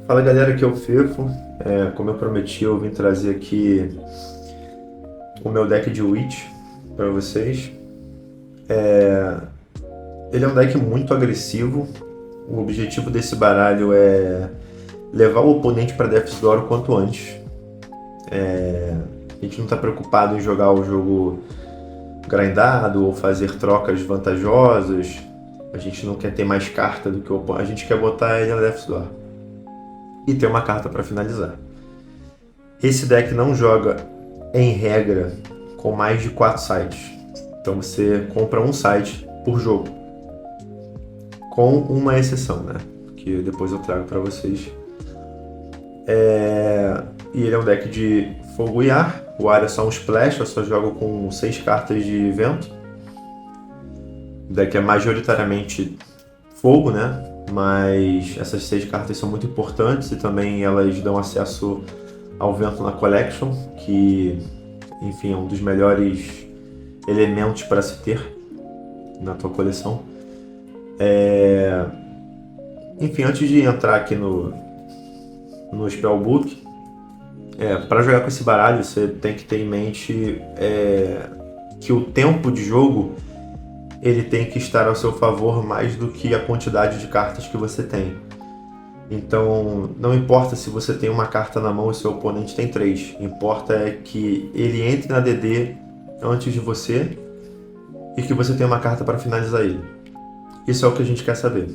Fala galera, aqui é o Fefo. Como eu prometi, eu vim trazer aqui o meu deck de Witch para vocês. Ele é um deck muito agressivo. O objetivo desse baralho é levar o oponente para Death's Door o quanto antes. A gente não está preocupado em jogar o jogo grindado ou fazer trocas vantajosas. A gente não quer ter mais carta do que o oponente. A gente quer botar ele na Death's Door e ter uma carta para finalizar. Esse deck não joga, em regra, com mais de 4 sites. Então você compra um site por jogo, com uma exceção, né? Que depois eu trago para vocês. E ele é um deck de fogo e ar. O ar é só um splash, eu só jogo com 6 cartas de vento. O deck é majoritariamente fogo, né? Mas essas 6 cartas são muito importantes e também elas dão acesso ao vento na Collection, que, enfim, é um dos melhores elementos para se ter na tua coleção. Enfim, antes de entrar aqui no Spellbook, para jogar com esse baralho você tem que ter em mente que o tempo de jogo ele tem que estar ao seu favor mais do que a quantidade de cartas que você tem. Então, não importa se você tem uma carta na mão e seu oponente tem 3. Importa é que ele entre na DD antes de você e que você tenha uma carta para finalizar ele. Isso é o que a gente quer saber.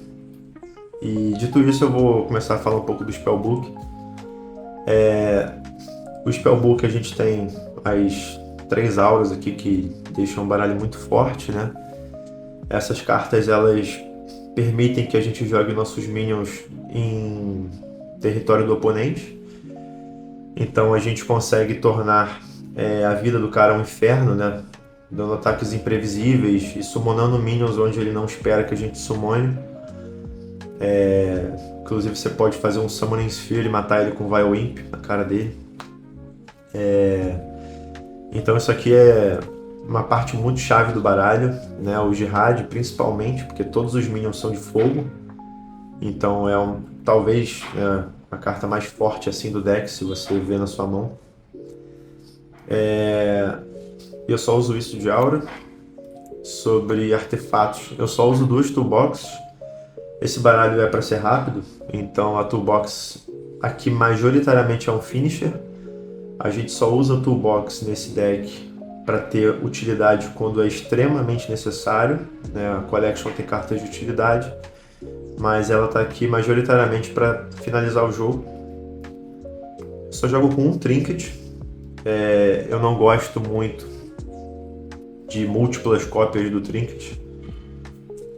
E dito isso, eu vou começar a falar um pouco do Spellbook. O Spellbook a gente tem as 3 auras aqui que deixam o baralho muito forte, né? Essas cartas elas permitem que a gente jogue nossos minions em território do oponente. Então a gente consegue tornar a vida do cara um inferno, né? Dando ataques imprevisíveis e summonando minions onde ele não espera que a gente summone. Inclusive você pode fazer um Summoning Sphere e matar ele com Vile Imp na cara dele. Então isso aqui é uma parte muito chave do baralho, né? O Jihad principalmente, porque todos os minions são de fogo. Então talvez a carta mais forte assim do deck, se você vê na sua mão. Eu só uso isso de aura. Sobre artefatos, eu só uso 2 toolboxes. Esse baralho é para ser rápido, então a toolbox aqui majoritariamente é um finisher. A gente só usa a toolbox nesse deck para ter utilidade quando é extremamente necessário, né? A Collection tem cartas de utilidade, mas ela está aqui majoritariamente para finalizar o jogo. Só jogo com um Trinket. Eu não gosto muito de múltiplas cópias do Trinket,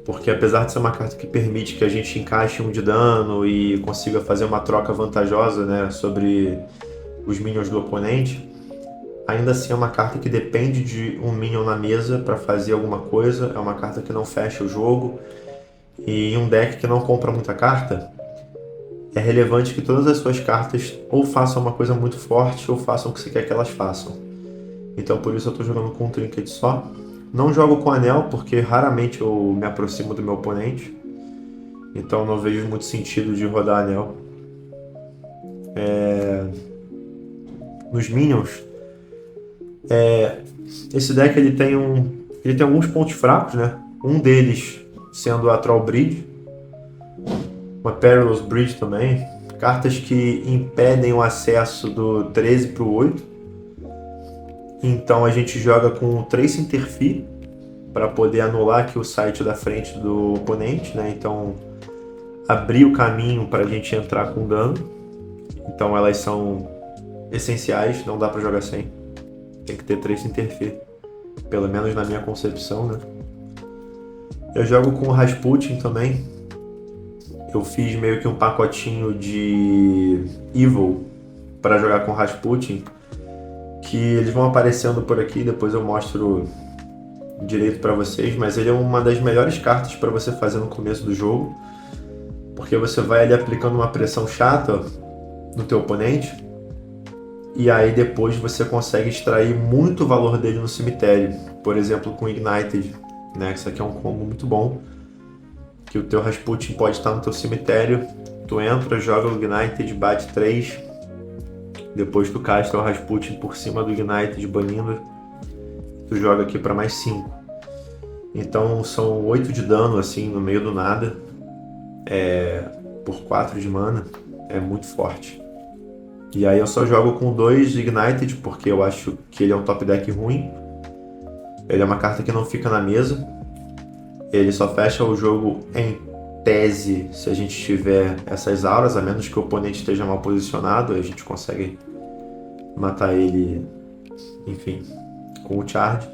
porque apesar de ser uma carta que permite que a gente encaixe um de dano e consiga fazer uma troca vantajosa, né, sobre os minions do oponente, ainda assim é uma carta que depende de um minion na mesa para fazer alguma coisa. É uma carta que não fecha o jogo, e em um deck que não compra muita carta, é relevante que todas as suas cartas ou façam uma coisa muito forte ou façam o que você quer que elas façam. Então por isso eu estou jogando com um Trinket só. Não jogo com anel, porque raramente eu me aproximo do meu oponente. Então não vejo muito sentido de rodar anel. Nos minions, esse deck ele tem alguns pontos fracos, né? Um deles sendo a Troll Bridge, uma Perilous Bridge também. Cartas que impedem o acesso do 13 para o 8. Então a gente joga com 3 Interfere para poder anular aqui o site da frente do oponente, né? Então abrir o caminho para a gente entrar com dano. Então elas são essenciais, não dá para jogar sem. Tem que ter 3 Interfere, pelo menos na minha concepção, né? Eu jogo com o Rasputin também. Eu fiz meio que um pacotinho de Evil para jogar com o Rasputin, que eles vão aparecendo por aqui, depois eu mostro direito para vocês, mas ele é uma das melhores cartas para você fazer no começo do jogo, porque você vai ali aplicando uma pressão chata no teu oponente, e aí depois você consegue extrair muito valor dele no cemitério, por exemplo com Ignited, né? Isso aqui é um combo muito bom, que o teu Rasputin pode estar no teu cemitério Tu entra, joga o Ignited, bate 3, depois tu casta o Rasputin por cima do Ignited banindo, tu joga aqui para mais 5. Então são 8 de dano assim no meio do nada, por 4 de mana, é muito forte. E aí eu só jogo com 2 Ignited porque eu acho que ele é um top deck ruim. Ele é uma carta que não fica na mesa, ele só fecha o jogo em tese se a gente tiver essas auras, a menos que o oponente esteja mal posicionado, a gente consegue matar ele, enfim, com o charge.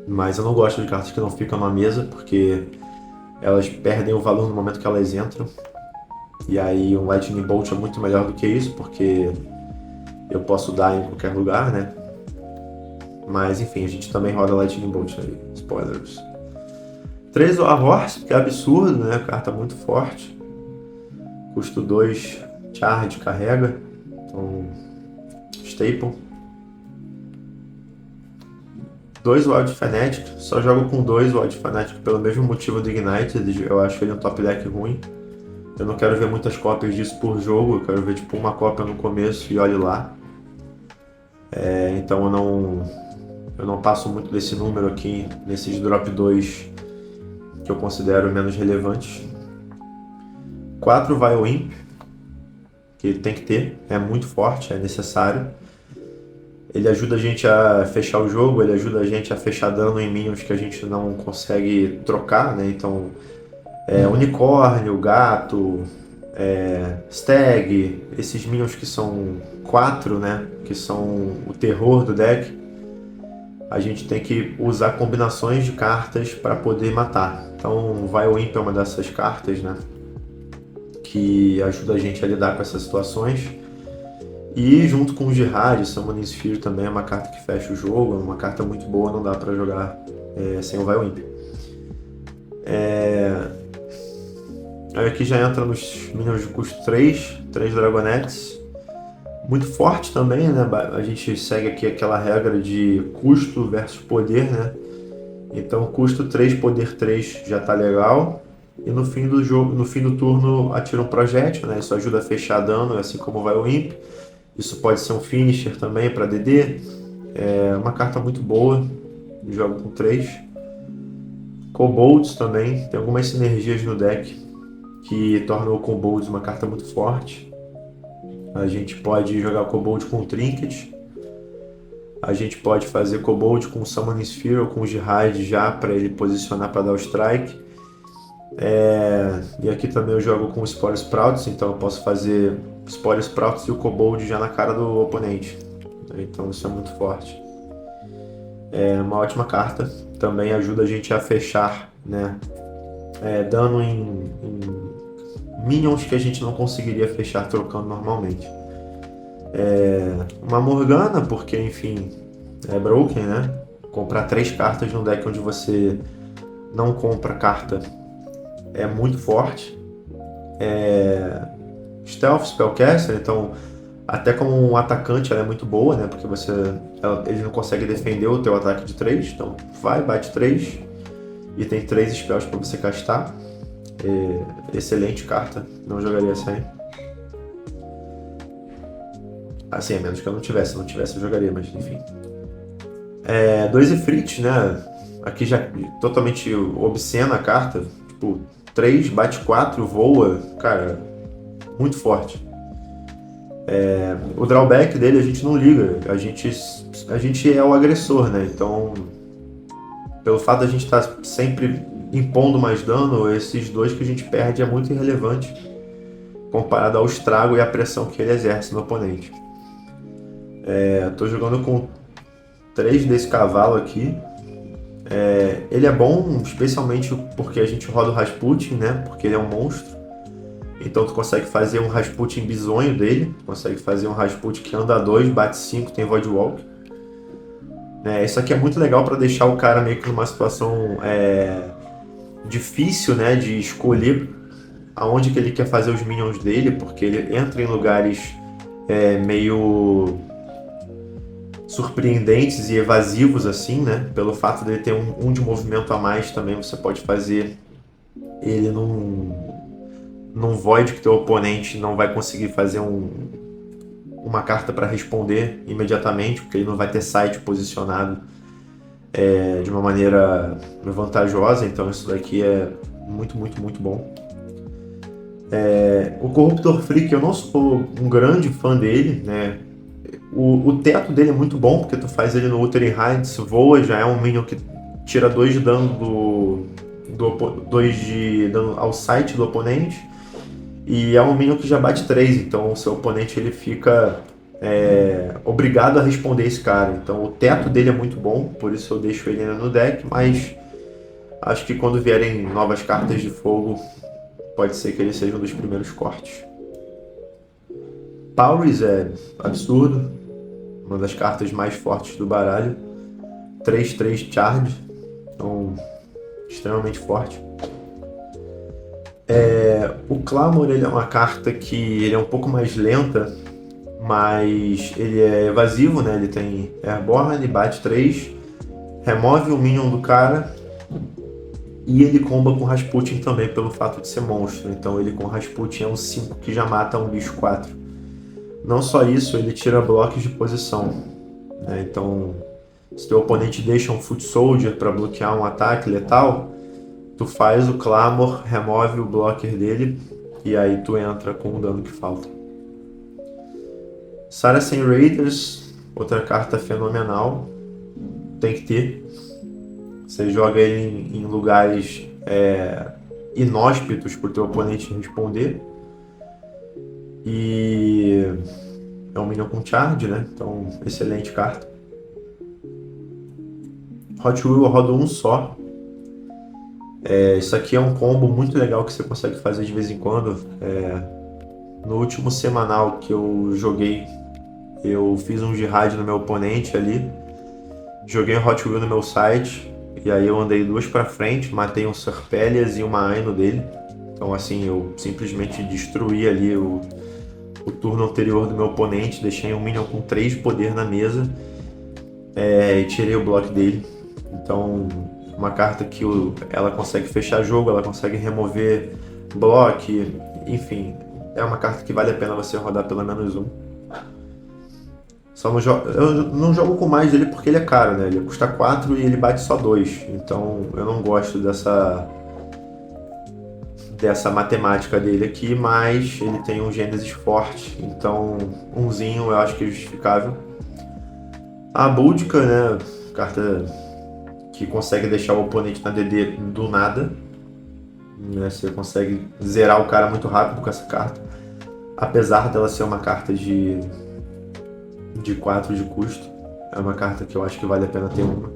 Mas eu não gosto de cartas que não ficam na mesa, porque elas perdem o valor no momento que elas entram. E aí um Lightning Bolt é muito melhor do que isso, porque eu posso dar em qualquer lugar, né? Mas enfim, a gente também roda Lightning Bolt aí, spoilers. 3 Warhorse, que é absurdo, né? Carta muito forte. Custo 2, charge, carrega. Então, staple. 2 Wild Fanatic, só jogo com 2 Wild Fanatic pelo mesmo motivo do Ignited, eu acho ele um top deck ruim. Eu não quero ver muitas cópias disso por jogo, eu quero ver tipo uma cópia no começo e olhe lá. Então eu não passo muito desse número aqui, nesses drop 2 que eu considero menos relevantes. 4 Violin, que tem que ter, é muito forte, é necessário. Ele ajuda a gente a fechar o jogo, ele ajuda a gente a fechar dano em minions que a gente não consegue trocar, né? Então, unicórnio, gato, stag, esses minions que são 4, né? Que são o terror do deck. A gente tem que usar combinações de cartas para poder matar. Então, Violin é uma dessas cartas, né? Que ajuda a gente a lidar com essas situações. E junto com o Jihad, Summoning Sphere também é uma carta que fecha o jogo, é uma carta muito boa, não dá pra jogar sem o Violin. Aí aqui já entra nos minions de custo 3 Dragonettes. Muito forte também, né? A gente segue aqui aquela regra de custo versus poder, né? Então custo 3, poder 3 já tá legal. E no fim do jogo, no fim do turno atira um projétil, né? Isso ajuda a fechar dano, assim como vai o Imp. Isso pode ser um finisher também para DD. É uma carta muito boa. Jogo com 3. Kobolds também. Tem algumas sinergias no deck que tornam o Kobolds uma carta muito forte. A gente pode jogar o Kobold com Trinket. A gente pode fazer Kobold com Summoning Sphere ou com Jihad já para ele posicionar para dar o strike. E aqui também eu jogo com Spore Sprouts, então eu posso fazer Spore Sprouts e o Kobold já na cara do oponente. Então isso é muito forte. É uma ótima carta, também ajuda a gente a fechar, né? Dano em minions que a gente não conseguiria fechar trocando normalmente. Uma Morgana, porque enfim, é broken, né? Comprar 3 cartas num deck onde você não compra carta é muito forte. Stealth Spellcaster, então até como um atacante ela é muito boa, né? Porque ele não consegue defender o teu ataque de 3, então vai, bate 3 e tem 3 spells para você castar. Excelente carta, não jogaria sem. Assim, a menos que eu não tivesse, se não tivesse eu jogaria, mas enfim. 2 Ifrit, né? Aqui já totalmente obscena a carta, tipo 3, bate 4, voa, cara, muito forte. O drawback dele a gente não liga, a gente é o agressor, né? Então, pelo fato de a gente estar sempre impondo mais dano, esses 2 que a gente perde é muito irrelevante comparado ao estrago e à pressão que ele exerce no oponente. Tô jogando com 3 desse cavalo aqui. Ele é bom, especialmente porque a gente roda o Rasputin, né? Porque ele é um monstro. Então tu consegue fazer um Rasputin bizonho dele. Consegue fazer um Rasputin que anda 2, bate 5, tem Voidwalk. Isso aqui é muito legal para deixar o cara meio que numa situação difícil, né? De escolher aonde que ele quer fazer os minions dele. Porque ele entra em lugares meio surpreendentes e evasivos assim, né? Pelo fato dele ter um de movimento a mais também, você pode fazer ele num void que teu oponente não vai conseguir fazer uma carta para responder imediatamente, porque ele não vai ter site posicionado de uma maneira vantajosa, então isso daqui é muito, muito, muito bom. O Corruptor Freak, eu não sou um grande fã dele, né? O teto dele é muito bom, porque tu faz ele no Wuthering Heights, voa, já é um minion que tira 2 de dano 2 de dano ao site do oponente, e é um minion que já bate 3, então o seu oponente ele fica obrigado a responder esse cara. Então o teto dele é muito bom, por isso eu deixo ele ainda no deck, mas acho que quando vierem novas cartas de fogo, pode ser que ele seja um dos primeiros cortes. Powers é absurdo, uma das cartas mais fortes do baralho. 3/3 charge, então extremamente forte. O Clamor ele é uma carta que ele é um pouco mais lenta, mas ele é evasivo, né? Ele tem Airborne, bate 3, remove o minion do cara e ele comba com Rasputin também pelo fato de ser monstro. Então ele com Rasputin é um 5 que já mata um bicho 4. Não só isso, ele tira blocos de posição, né? Então se teu oponente deixa um Foot Soldier para bloquear um ataque letal, tu faz o Clamor, remove o blocker dele e aí tu entra com o dano que falta. Saracen Raiders, outra carta fenomenal, tem que ter. Você joga ele em lugares inóspitos para o teu oponente responder. E é um minion com charge, né? Então, excelente carta. Hot Wheel eu rodo um só. Isso aqui é um combo muito legal que você consegue fazer de vez em quando. No último semanal que eu joguei, eu fiz um jihad no meu oponente ali, joguei um Hot Wheel no meu site, e aí eu andei 2 pra frente, matei um Serpelias e uma Aino dele. Então assim, eu simplesmente destruí ali o turno anterior do meu oponente, deixei um minion com 3 de poder na mesa e tirei o bloco dele. Então, uma carta que ela consegue fechar jogo, ela consegue remover bloco, enfim, é uma carta que vale a pena você rodar pelo menos um. Eu não jogo com mais dele porque ele é caro, né? Ele custa 4 e ele bate só 2. Então eu não gosto dessa matemática dele aqui, mas ele tem um Gênesis forte, então umzinho eu acho que é justificável. A Boudica, né? Carta que consegue deixar o oponente na DD do nada, né? Você consegue zerar o cara muito rápido com essa carta, apesar dela ser uma carta de 4 de custo. É uma carta que eu acho que vale a pena ter uma.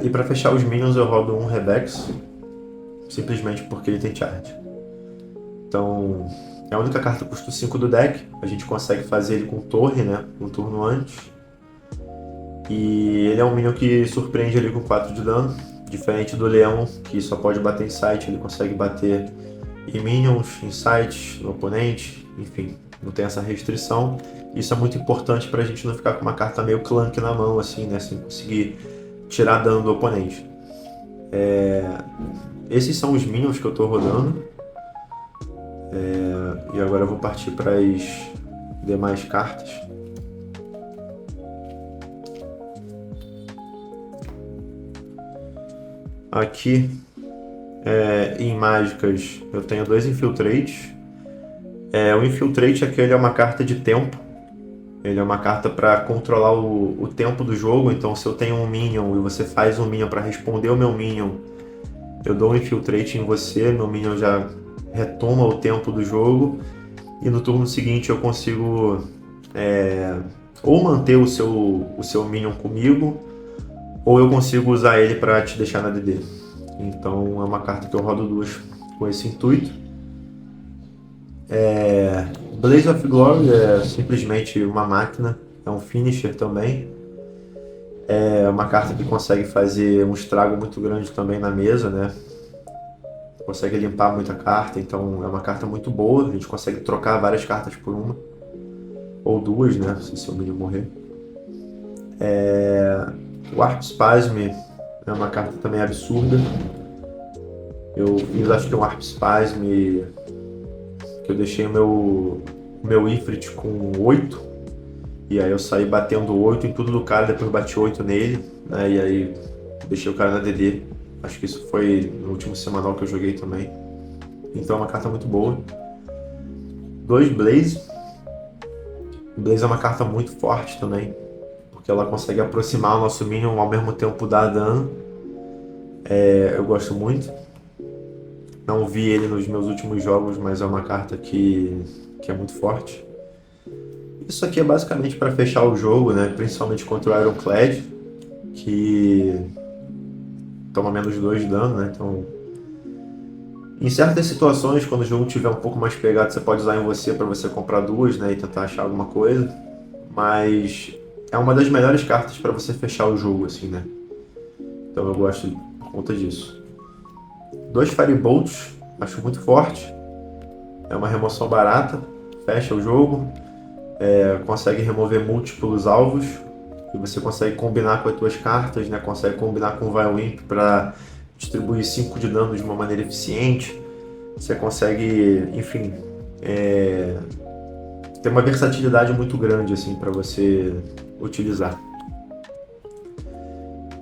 E para fechar os minions eu rodo um Rebex, simplesmente porque ele tem charge. Então é a única carta custo 5 do deck. A gente consegue fazer ele com torre, né? Um turno antes. E ele é um minion que surpreende ali com 4 de dano. Diferente do Leão, que só pode bater em site, ele consegue bater em minions, em sites, no oponente, enfim, não tem essa restrição. Isso é muito importante pra gente não ficar com uma carta meio clunk na mão, assim, né? Sem conseguir tirar dano do oponente. Esses são os minions que eu tô rodando. E agora eu vou partir para as demais cartas. Aqui em mágicas eu tenho 2 Infiltrates. O Infiltrate aquele é uma carta de tempo. Ele é uma carta para controlar o tempo do jogo. Então se eu tenho um Minion e você faz um Minion para responder o meu Minion, eu dou um Infiltrate em você, meu Minion já retoma o tempo do jogo. E no turno seguinte eu consigo ou manter o seu Minion comigo, ou eu consigo usar ele para te deixar na DD. Então é uma carta que eu rodo 2 com esse intuito. Blaze of Glory é simplesmente uma máquina, é um finisher também. É uma carta que consegue fazer um estrago muito grande também na mesa, né? Consegue limpar muita carta, então é uma carta muito boa. A gente consegue trocar várias cartas por uma, ou 2, né? Se o seu minion morrer. Warp Spasm é uma carta também absurda. Eu fiz acho que um Warp Spasm, que eu deixei o meu Ifrit com 8, e aí eu saí batendo 8 em tudo do cara, depois bati 8 nele, né? E aí deixei o cara na DD. Acho que isso foi no último semanal que eu joguei também. Então é uma carta muito boa. 2 Blaze. Blaze é uma carta muito forte também, porque ela consegue aproximar o nosso minion ao mesmo tempo dar dano. Eu gosto muito. Não vi ele nos meus últimos jogos, mas é uma carta que é muito forte. Isso aqui é basicamente para fechar o jogo, né? Principalmente contra o Ironclad, que toma menos 2 de dano, né? Então, em certas situações, quando o jogo tiver um pouco mais pegado, você pode usar em você para você comprar 2, né? E tentar achar alguma coisa. Mas é uma das melhores cartas para você fechar o jogo, assim, né? Então eu gosto por conta disso. 2 Firebolts, acho muito forte. É uma remoção barata, fecha o jogo. Consegue remover múltiplos alvos e você consegue combinar com as suas cartas, né? Consegue combinar com o Violwimp para distribuir 5 de dano de uma maneira eficiente. Você consegue, enfim, ter uma versatilidade muito grande assim para você utilizar.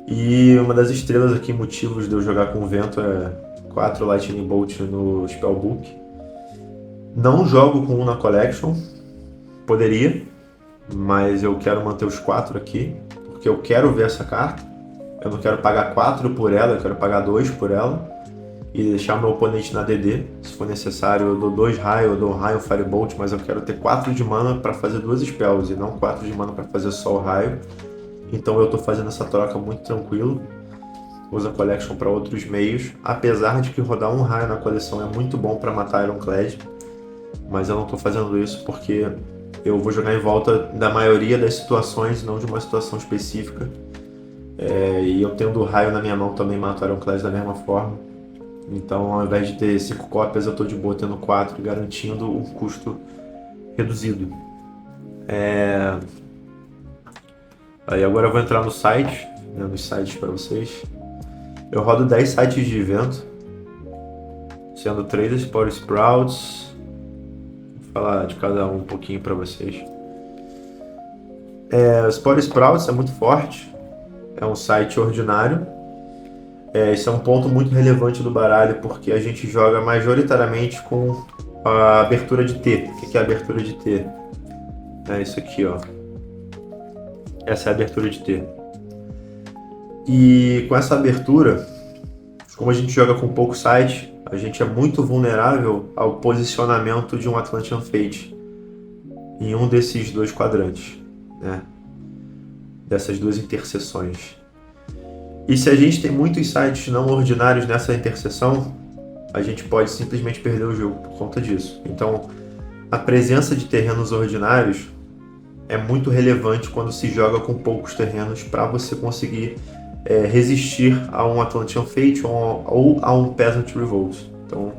E uma das estrelas aqui, motivos de eu jogar com o vento, é 4 Lightning Bolt no Spellbook. Não jogo com um na Collection, poderia, mas eu quero manter os 4 aqui, porque eu quero ver essa carta. Eu não quero pagar 4 por ela, eu quero pagar 2 por ela e deixar meu oponente na DD. Se for necessário, eu dou 2 raio, eu dou um raio Firebolt, mas eu quero ter 4 de mana para fazer 2 spells e não 4 de mana para fazer só o raio. Então eu tô fazendo essa troca muito tranquilo. Uso a Collection para outros meios, apesar de que rodar um raio na coleção é muito bom para matar Ironclad, mas eu não tô fazendo isso porque eu vou jogar em volta da maioria das situações, não de uma situação específica. E eu tendo o raio na minha mão também mato Ironclad da mesma forma. Então, ao invés de ter 5 cópias, eu tô de boa tendo 4, garantindo um custo reduzido. Aí agora eu vou entrar no site, né, nos sites para vocês. Eu rodo 10 sites de evento, sendo 3 Spore Sprouts. Vou falar de cada um pouquinho para vocês. Spore Sprouts é muito forte, é um site ordinário. Isso é um ponto muito relevante do baralho, porque a gente joga majoritariamente com a abertura de T. O que é a abertura de T? É isso aqui, ó. Essa é a abertura de T. E com essa abertura, como a gente joga com pouco site, a gente é muito vulnerável ao posicionamento de um Atlantean Fate em um desses 2 quadrantes, né? Dessas 2 interseções. E se a gente tem muitos sites não ordinários nessa interseção, a gente pode simplesmente perder o jogo por conta disso. Então, a presença de terrenos ordinários é muito relevante quando se joga com poucos terrenos para você conseguir resistir a um Atlantean Fate ou a um Peasant Revolt. Então,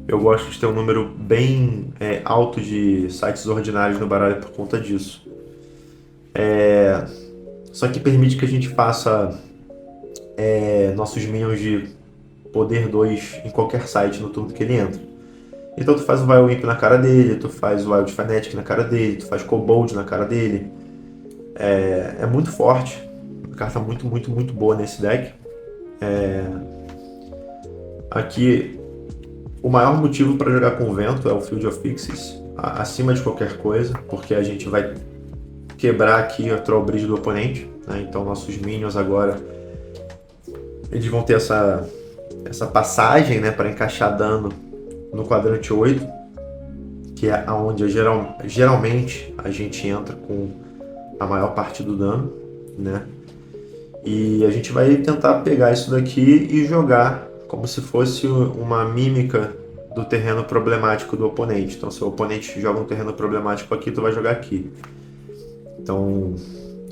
eu gosto de ter um número bem alto de sites ordinários no baralho por conta disso. Só que permite que a gente faça nossos minions de poder 2 em qualquer site no turno que ele entra. Então tu faz o Violwimp na cara dele, tu faz o Wild Fanatic na cara dele, tu faz Kobold na cara dele. É muito forte, uma carta muito, muito, muito boa nesse deck. Aqui, o maior motivo para jogar com o vento é o Field of Pixies, acima de qualquer coisa, porque a gente vai quebrar aqui a Troll Bridge do oponente, né? Então nossos minions agora eles vão ter essa passagem, né, para encaixar dano no quadrante 8, que é onde geralmente a gente entra com a maior parte do dano, né? E a gente vai tentar pegar isso daqui e jogar como se fosse uma mímica do terreno problemático do oponente. Então, se o oponente joga um terreno problemático aqui, tu vai jogar aqui. Então,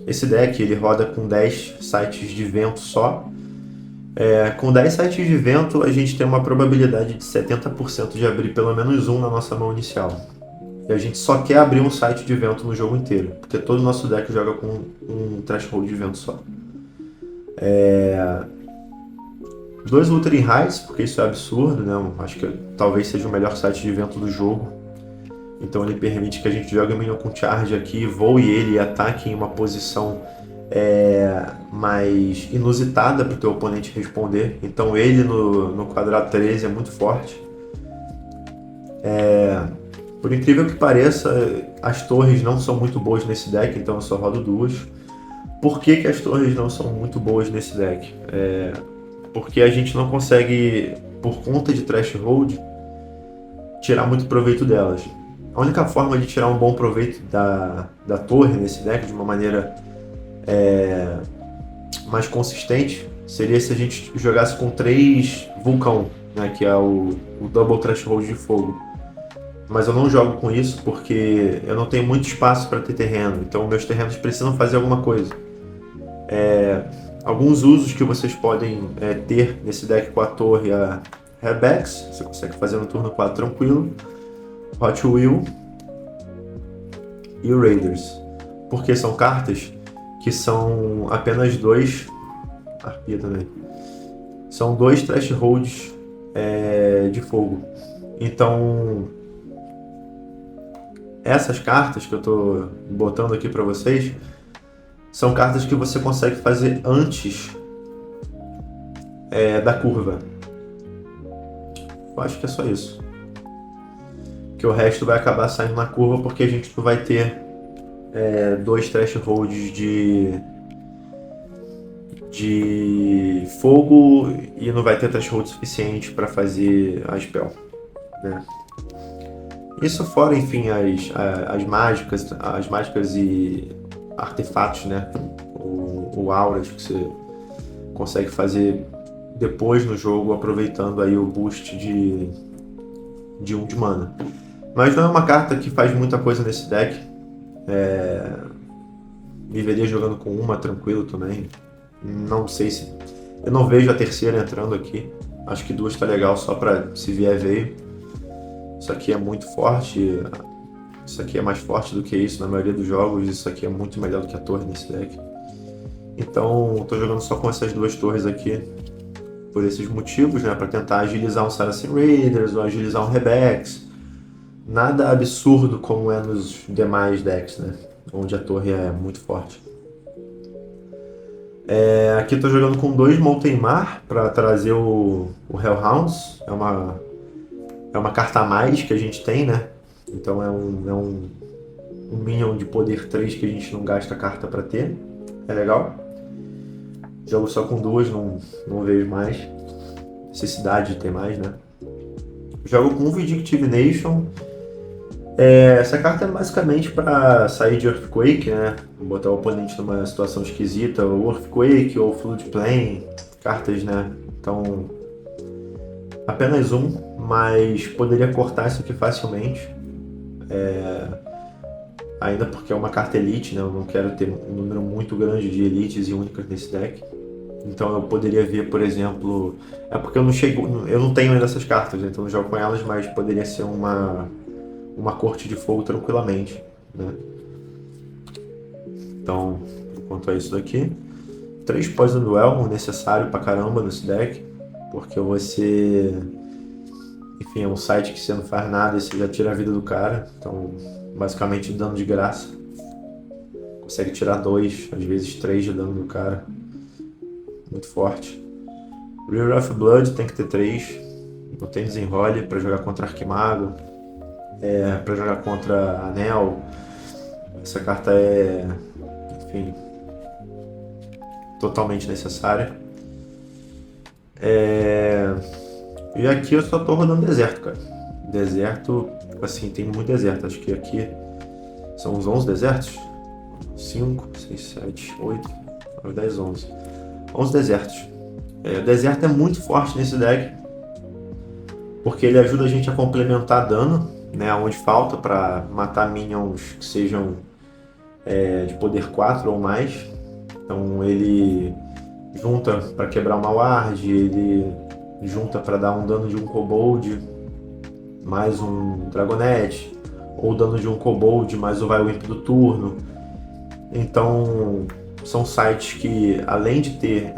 esse deck ele roda com 10 sites de vento só. Com 10 sites de vento, a gente tem uma probabilidade de 70% de abrir pelo menos um na nossa mão inicial. E a gente só quer abrir um site de vento no jogo inteiro, porque todo o nosso deck joga com um threshold de vento só. 2 Wuthering Heights, porque isso é absurdo, né? Acho que talvez seja o melhor site de vento do jogo. Então ele permite que a gente jogue o Minion com Charge aqui, voe ele e ataque em uma posição mais inusitada para o teu oponente responder. Então ele no quadrado 13 é muito forte. Por incrível que pareça, as torres não são muito boas nesse deck, então eu só rodo 2. Por que as torres não são muito boas nesse deck? Porque a gente não consegue, por conta de Threshold, tirar muito proveito delas. A única forma de tirar um bom proveito da torre nesse deck de uma maneira mais consistente seria se a gente jogasse com 3 vulcão, né, que é o Double Threshold de fogo. Mas eu não jogo com isso porque eu não tenho muito espaço para ter terreno, então meus terrenos precisam fazer alguma coisa. Alguns usos que vocês podem ter nesse deck com a torre, a Rebex, você consegue fazer no turno 4 tranquilo, Hot Wheel e o Raiders, porque são cartas que são apenas 2, Arpia também, são 2 Thresholds de fogo. Então essas cartas que eu estou botando aqui para vocês são cartas que você consegue fazer antes da curva. Eu acho que é só isso. Que o resto vai acabar saindo na curva porque a gente não vai ter 2 thresholds de fogo e não vai ter threshold suficiente para fazer a spell, né? Isso fora, enfim, as mágicas e artefatos, né? Ou auras que você consegue fazer depois no jogo, aproveitando aí o boost de 1 de mana. Mas não é uma carta que faz muita coisa nesse deck. Me veria jogando com uma tranquilo também. Não sei se... Eu não vejo a terceira entrando aqui. Acho que 2 tá legal só pra se vier veio. Isso aqui é muito forte. Isso aqui é mais forte do que isso na maioria dos jogos. Isso aqui é muito melhor do que a torre nesse deck. Então, estou jogando só com essas 2 torres aqui. Por esses motivos, né? Para tentar agilizar um Saracen Raiders ou agilizar um Rebex. Nada absurdo como é nos demais decks, né? Onde a torre é muito forte. Aqui estou jogando com 2 Molten Mar para trazer o Hellhounds. É uma carta a mais que a gente tem, né? Então é um minion de poder 3 que a gente não gasta carta para ter. É legal. Jogo só com 2, não vejo mais necessidade de ter mais, né? Jogo com Vindictive Nation. Essa carta é basicamente para sair de Earthquake, né? Botar o oponente numa situação esquisita, ou Earthquake ou Floodplain, cartas, né? Então, apenas 1, mas poderia cortar isso aqui facilmente. Ainda porque é uma carta Elite, né? Eu não quero ter um número muito grande de Elites e únicas nesse deck. Então eu poderia ver, por exemplo... É porque eu não tenho ainda essas cartas, né? Então eu jogo com elas, mas poderia ser uma corte de fogo tranquilamente, né? Então, quanto a isso daqui, 3 Poison Duel, necessário pra caramba nesse deck, porque você... Enfim, é um site que você não faz nada e você já tira a vida do cara, então basicamente dano de graça. Consegue tirar 2, às vezes 3 de dano do cara. Muito forte. River of Blood tem que ter 3, não tem desenrole pra jogar contra Arquimago. Para jogar contra Anel, essa carta enfim, totalmente necessária. E aqui eu só tô rodando deserto, cara. Deserto, assim, tem muito deserto. Acho que aqui são uns 11 desertos. 5, 6, 7, 8, 9, 10, 11. 11 desertos. O deserto é muito forte nesse deck, porque ele ajuda a gente a complementar dano, né, onde falta para matar minions que sejam de poder 4 ou mais. Então ele junta para quebrar uma ward, ele junta para dar um dano de um kobold mais um dragonete, ou dano de um kobold mais o Vilewimp do turno. Então são sites que, além de ter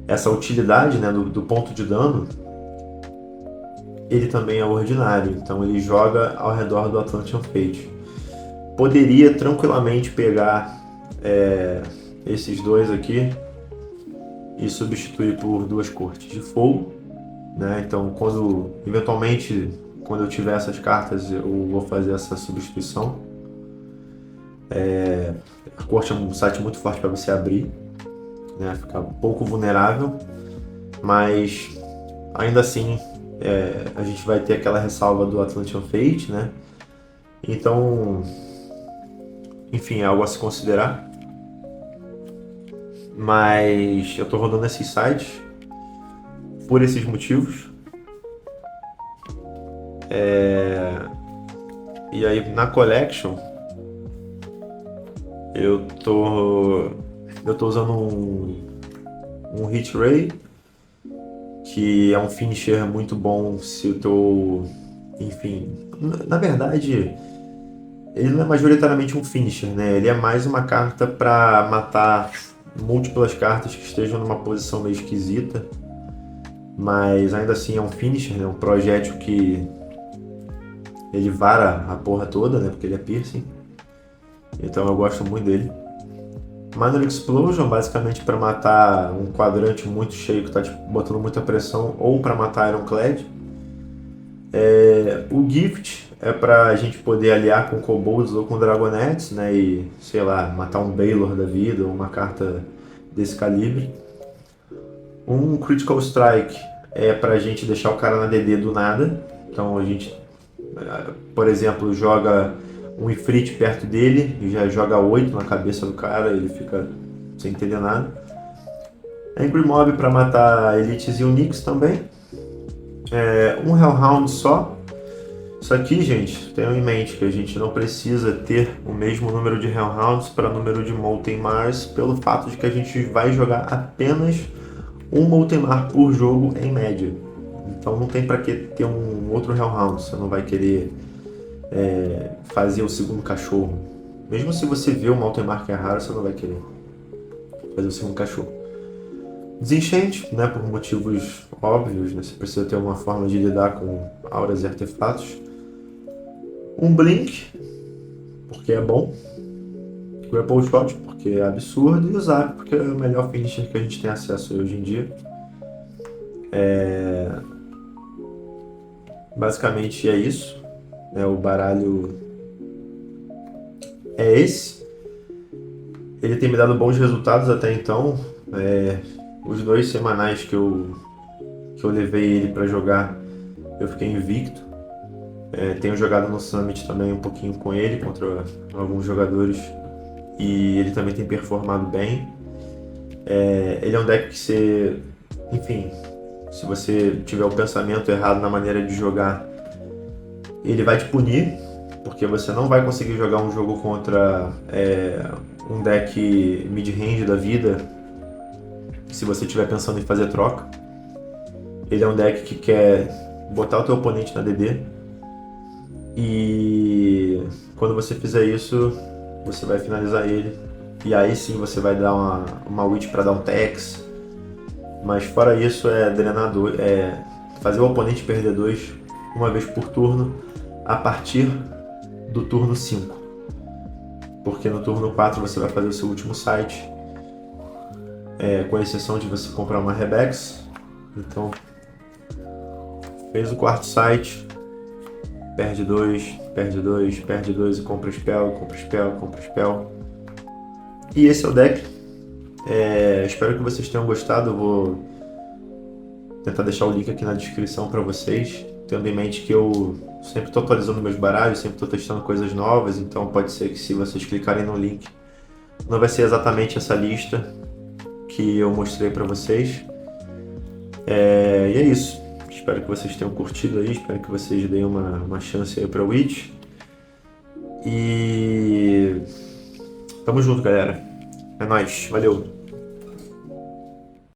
essa utilidade, né, do ponto de dano, ele também é ordinário, então ele joga ao redor do Atlantean Fate. Poderia tranquilamente pegar esses dois aqui e substituir por duas cortes de fogo, né? Então, eventualmente, quando eu tiver essas cartas, eu vou fazer essa substituição. A corte é um site muito forte para você abrir, né? Ficar um pouco vulnerável, mas ainda assim a gente vai ter aquela ressalva do Atlantean Fate, né? Então, enfim, é algo a se considerar. Mas eu tô rodando esses sites por esses motivos. E aí na Collection eu tô usando um Hit Ray, que é um finisher muito bom se eu tô... Enfim, na verdade, ele não é majoritariamente um finisher, né? Ele é mais uma carta para matar múltiplas cartas que estejam numa posição meio esquisita, mas ainda assim é um finisher, né? Um projétil que ele vara a porra toda, né? Porque ele é piercing, então eu gosto muito dele. Minor Explosion, basicamente para matar um quadrante muito cheio que tá tipo, botando muita pressão, ou para matar Ironclad. O Gift é pra gente poder aliar com Kobolds ou com Dragonettes, né? E, sei lá, matar um Baylor da vida ou uma carta desse calibre. Um Critical Strike é pra gente deixar o cara na DD do nada. Então a gente, por exemplo, joga um Ifrit perto dele e já joga 8 na cabeça do cara, ele fica sem entender nada. Angry Mob pra matar Elites e Unix também. Um Hellhound só. Isso aqui, gente, tenham em mente que a gente não precisa ter o mesmo número de Hellhounds para número de Molten Mars, pelo fato de que a gente vai jogar apenas um Molten Mar por jogo em média. Então não tem para que ter um outro Hellhound, você não vai querer fazer o segundo cachorro. Mesmo se você vê o Molten Mar que é raro, você não vai querer fazer o segundo cachorro. Desenchante, né, por motivos óbvios, né, você precisa ter uma forma de lidar com auras e artefatos. Um Blink, porque é bom. Grapple Shot, porque é absurdo. E o Zap, porque é o melhor finisher que a gente tem acesso hoje em dia. Basicamente é isso. O baralho é esse. Ele tem me dado bons resultados até então. Os 2 semanais que eu levei ele para jogar, eu fiquei invicto. Tenho jogado no Summit também um pouquinho com ele, contra alguns jogadores, e ele também tem performado bem. Ele é um deck que você, enfim, se você tiver o pensamento errado na maneira de jogar, ele vai te punir, porque você não vai conseguir jogar um jogo contra um deck mid-range da vida se você estiver pensando em fazer troca. Ele é um deck que quer botar o teu oponente na DD, e quando você fizer isso, você vai finalizar ele, e aí sim você vai dar uma Witch para dar um Tex. Mas fora isso, é drenador, fazer o oponente perder 2 uma vez por turno a partir do turno 5, porque no turno 4 você vai fazer o seu último site, com exceção de você comprar uma Rebex. Então fez o quarto site, perde 2, perde 2, perde 2 e compra spell, compra spell, compra spell. E esse é o deck. Espero que vocês tenham gostado. Eu vou tentar deixar o link aqui na descrição para vocês. Tendo em mente que eu sempre estou atualizando meus baralhos, sempre estou testando coisas novas, então pode ser que se vocês clicarem no link, não vai ser exatamente essa lista que eu mostrei para vocês. E é isso. Espero que vocês tenham curtido aí, espero que vocês deem uma chance aí pra Witch. E tamo junto, galera. É nóis, valeu!